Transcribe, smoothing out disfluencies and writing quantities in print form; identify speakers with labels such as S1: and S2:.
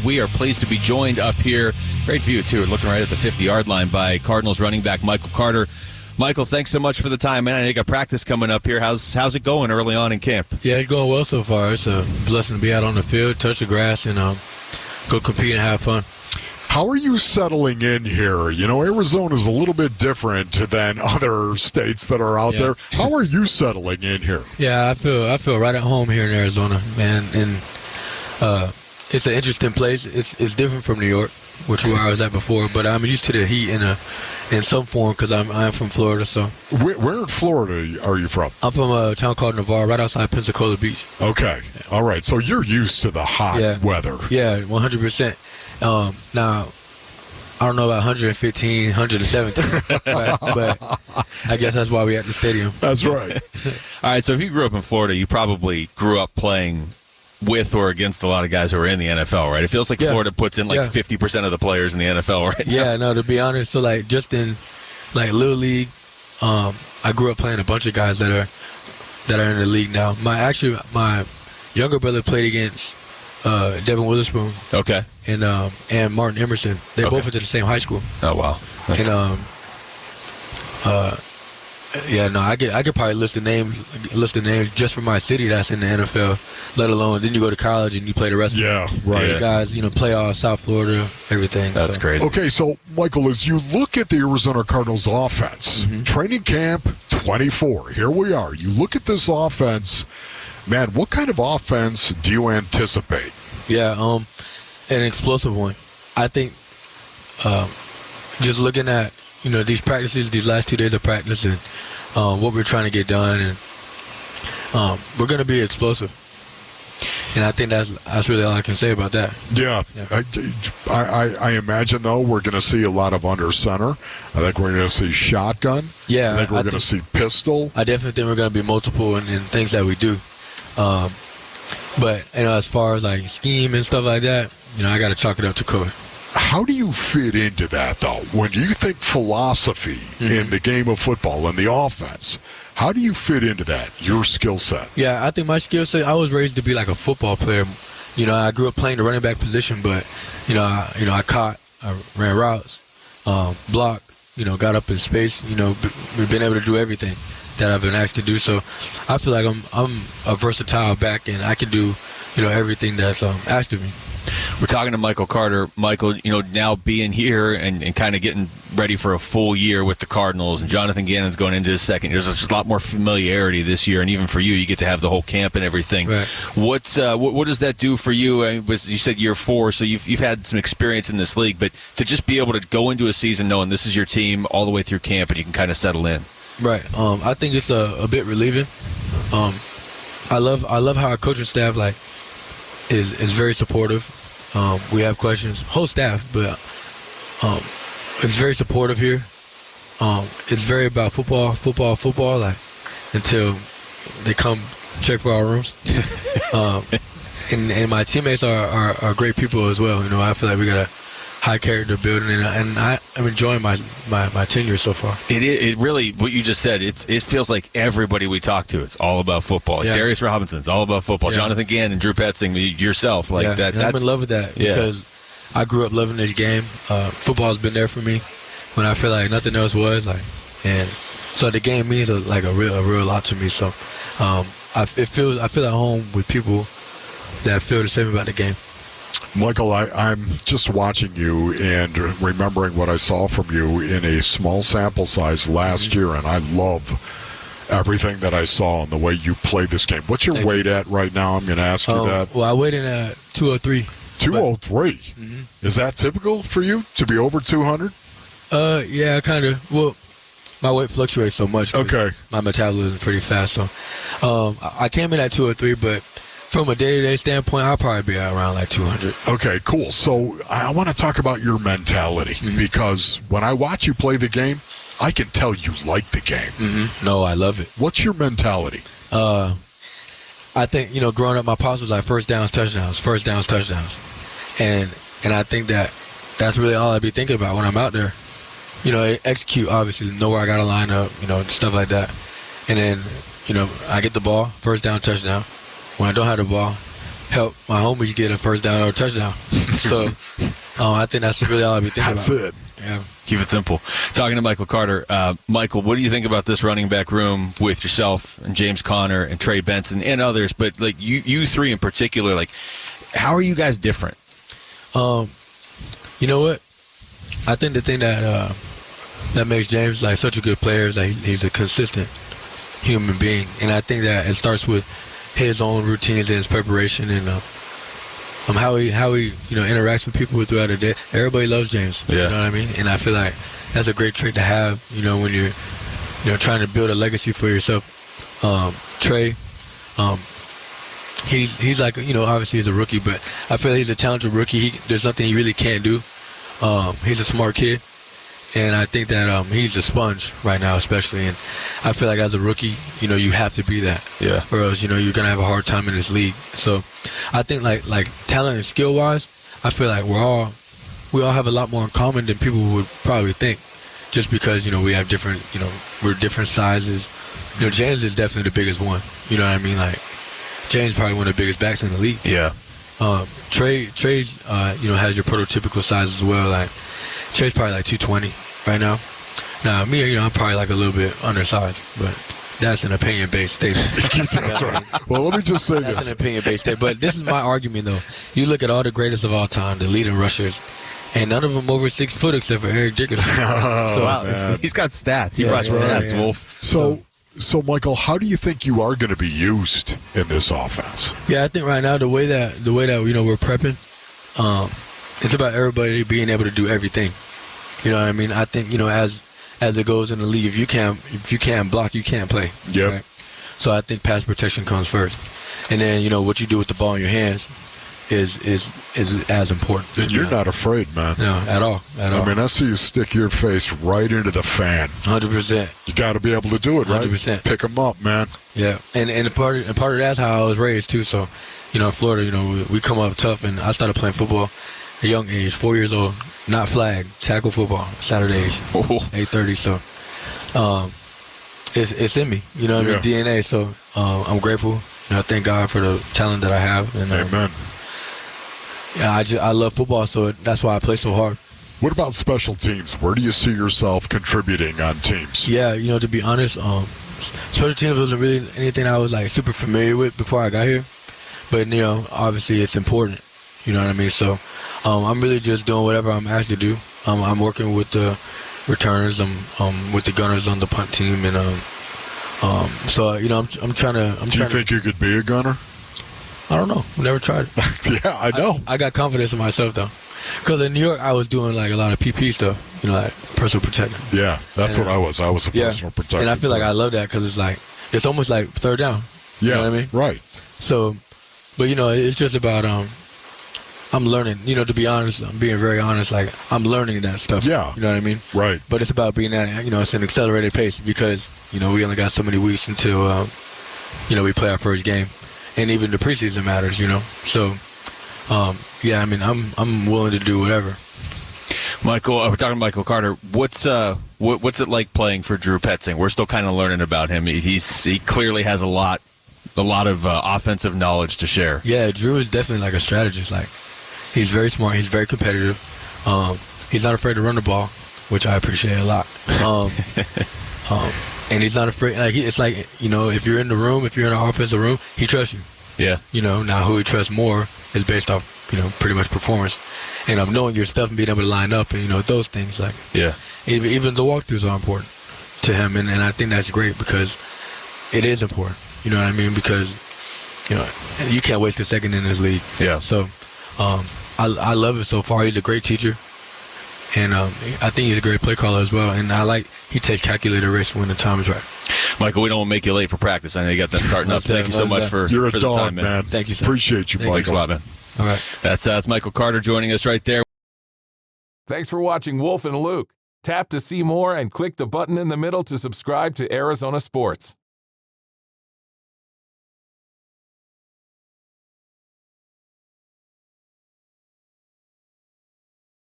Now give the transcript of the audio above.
S1: we are pleased to be joined up here. Great view, too. Looking right at the 50-yard line by Cardinals running back Michael Carter. Michael, thanks so much for the time, man. I got practice coming up here. How's it going early on in camp?
S2: Yeah, it's going well so far. It's a blessing to be out on the field, touch the grass, and go compete and have fun.
S3: How are you settling in here? You know, Arizona's a little bit different than other states that are out there. How are you settling in here?
S2: Yeah, I feel right at home here in Arizona, man. And it's an interesting place. It's different from New York, which where I was at before. But I'm used to the heat in some form because I'm from Florida. So
S3: where in Florida are you from?
S2: I'm from a town called Navarre, right outside Pensacola Beach.
S3: Okay, all right. So you're used to the hot weather.
S2: Yeah, 100%. Now, I don't know about 115, 117, but I guess that's why we at the stadium.
S3: That's right.
S1: All right, so if you grew up in Florida, you probably grew up playing with or against a lot of guys who are in the NFL, right? It feels like Florida puts in 50% of the players in the NFL right now.
S2: Yeah, no, to be honest, so just in Little League, I grew up playing a bunch of guys that are in the league now. My younger brother played against Devin Witherspoon.
S1: Okay.
S2: And Martin Emerson. They both went to the same high school.
S1: Oh, wow.
S2: I could probably list the name just for my city that's in the NFL, let alone then you go to college and you play the rest of the guys, playoffs, South Florida, everything.
S1: That's crazy.
S3: Okay, so Michael, as you look at the Arizona Cardinals offense, training camp 24, here we are. You look at this offense, man, what kind of offense do you anticipate?
S2: Yeah, an explosive one. I think just looking at, these practices, these last 2 days of practice and what we're trying to get done, and we're going to be explosive. And I think that's really all I can say about that.
S3: Yeah. I imagine, though, we're going to see a lot of under center. I think we're going to see shotgun.
S2: Yeah.
S3: I think we're going to see pistol.
S2: I definitely think we're going to be multiple in things that we do. But, as far as, scheme and stuff like that, I got to chalk it up to Coach.
S3: How do you fit into that, though? When you think philosophy in the game of football and the offense, how do you fit into that, your skill set?
S2: Yeah, I think my skill set, I was raised to be like a football player. I grew up playing the running back position, but, I caught, I ran routes, blocked, got up in space, we've been able to do everything that I've been asked to do. So I feel like I'm a versatile back, and I can do, everything that's asked of me.
S1: We're talking to Michael Carter. Michael, now being here and kind of getting ready for a full year with the Cardinals, and Jonathan Gannon's going into his second year. There's just a lot more familiarity this year, and even for you get to have the whole camp and everything.
S2: Right.
S1: What does that do for you? I mean, you said year 4, so you've had some experience in this league, but to just be able to go into a season knowing this is your team all the way through camp and you can kind of settle in.
S2: Right. I think it's a bit relieving. I love how our coaching staff is very supportive. We have questions, whole staff, but it's very supportive here. It's very about football, until they come check for our rooms. And my teammates are great people as well. I feel like we got a high character building, and I'm enjoying my tenure so far.
S1: It really, what you just said, it feels like everybody we talk to, it's all about football.
S2: Yeah.
S1: Darius Robinson's all about football. Yeah. Jonathan Gannon, Drew Petzing, yourself, that.
S2: I'm in love with that because I grew up loving this game. Football's been there for me when I feel like nothing else was, and so the game means a real lot to me. So I feel at home with people that feel the same about the game.
S3: Michael, I'm just watching you and remembering what I saw from you in a small sample size last year, and I love everything that I saw and the way you played this game. What's your weight at right now? I'm going to ask you that.
S2: Well, I weighed in at 203.
S3: 203? Is that typical for you to be over 200?
S2: Yeah, kind of. Well, my weight fluctuates so much.
S3: Okay.
S2: My metabolism is pretty fast. So I came in at 203, but from a day-to-day standpoint, I'll probably be around 200.
S3: Okay, cool. So I want to talk about your mentality because when I watch you play the game, I can tell you like the game.
S2: No, I love it.
S3: What's your mentality?
S2: I think, growing up, my pops was first downs, touchdowns. And I think that's really all I'd be thinking about when I'm out there. Execute, obviously, know where I got to line up, stuff like that. And then, I get the ball, first down, touchdown. When I don't have the ball, help my homies get a first down or a touchdown. So I think that's really all I be thinking
S3: That's
S2: about.
S3: it.
S2: Yeah.
S1: Keep it simple. Talking to Michael Carter. Michael, what do you think about this running back room with yourself and James Conner and Trey Benson and others? But like you three in particular, like how are you guys different?
S2: You know what? I think the thing that that makes James like such a good player is that he's a consistent human being, and I think that it starts with his own routines and his preparation and how he interacts with people throughout the day. Everybody loves James.
S1: Yeah.
S2: You know what I mean? And I feel like that's a great trait to have. When you're trying to build a legacy for yourself. Trey, he's like obviously he's a rookie, but I feel like he's a talented rookie. There's nothing he really can't do. He's a smart kid. And I think that he's a sponge right now, especially. And I feel like as a rookie, you have to be that.
S1: Yeah.
S2: Or else, you're going to have a hard time in this league. So I think like talent and skill-wise, I feel like we all have a lot more in common than people would probably think. Just because, we have different, we're different sizes. James is definitely the biggest one. You know what I mean? Like, James is probably one of the biggest backs in the league.
S1: Yeah.
S2: Trey's, has your prototypical size as well. Like, Trey's probably like 220 right now. Now, me, I'm probably like a little bit undersized, but that's an opinion-based statement.
S3: That's right. Well, let me just say
S2: That's
S3: this.
S2: an opinion-based statement. But this is my argument, though. You look at all the greatest of all time, the leading rushers, and none of them over 6 foot except for Eric Dickerson.
S3: Man.
S1: He's got stats. He
S2: Yeah,
S1: brought
S2: that's right,
S1: stats,
S2: yeah.
S1: Wolf.
S3: So, Michael, how do you think you are going to be used in this offense?
S2: Yeah, I think right now the way that we're prepping, it's about everybody being able to do everything. You know what I mean? I think as it goes in the league, if you can't block, you can't play.
S3: Yep.
S2: Right? So I think pass protection comes first, and then what you do with the ball in your hands is as important.
S3: And you're not afraid, man.
S2: No, at all.
S3: I mean, I see you stick your face right into the fan.
S2: 100%.
S3: You got to be able to do it, right?
S2: 100%.
S3: Pick them up, man.
S2: Yeah, and part of that's how I was raised too. So, in Florida, we come up tough, and I started playing football at a young age, 4 years old. Not flag, tackle football, Saturdays, 8:30. So, it's in me, I mean, DNA. So, I'm grateful. I thank God for the talent that I have. And,
S3: Amen.
S2: Yeah, I love football, so that's why I play so hard.
S3: What about special teams? Where do you see yourself contributing on teams?
S2: Yeah, to be honest, special teams wasn't really anything I was like super familiar with before I got here. But obviously it's important. You know what I mean? So I'm really just doing whatever I'm asked to do. I'm working with the returners. I'm with the gunners on the punt team, and so I'm trying to.
S3: Do you think you could be a gunner?
S2: I don't know. Never tried it.
S3: Yeah, I know.
S2: I got confidence in myself though, because in New York I was doing like a lot of PP stuff. Like personal protection.
S3: Yeah, that's what I was. I was a personal protector.
S2: And I feel like I love that because it's almost like third down.
S3: Yeah,
S2: you know what I mean?
S3: Right.
S2: So, but it's just about I'm learning. To be honest, I'm being very honest. Like I'm learning that stuff.
S3: Yeah.
S2: You know what I mean?
S3: Right.
S2: But it's about being at it's an accelerated pace because we only got so many weeks until we play our first game, and even the preseason matters. So yeah, I mean I'm willing to do whatever.
S1: Michael, we're talking to Michael Carter. What's it like playing for Drew Petzing? We're still kind of learning about him. He clearly has a lot of offensive knowledge to share.
S2: Yeah, Drew is definitely like a strategist. Like he's very smart. He's very competitive. He's not afraid to run the ball, which I appreciate a lot. And he's not afraid. Like it's like if you're in the room, if you're in an offensive room, he trusts you.
S1: Yeah.
S2: Now who he trusts more is based off pretty much performance, and knowing your stuff and being able to line up and those things. Like even the walkthroughs are important to him, and I think that's great because it is important. You know what I mean? Because you can't waste a second in this league.
S1: Yeah.
S2: So I love it so far. He's a great teacher, and I think he's a great play caller as well. And he takes calculated risks when the time is right.
S1: Michael, we don't want to make you late for practice. I know you got that starting up. Thank you so much for
S3: You're a
S1: the
S3: dog,
S1: time, man.
S2: Thank you, sir.
S3: Appreciate you, Michael.
S1: Thanks a lot, man.
S2: All right.
S1: That's Michael Carter joining us right there.
S4: Thanks for watching Wolf and Luke. Tap to see more and click the button in the middle to subscribe to Arizona Sports.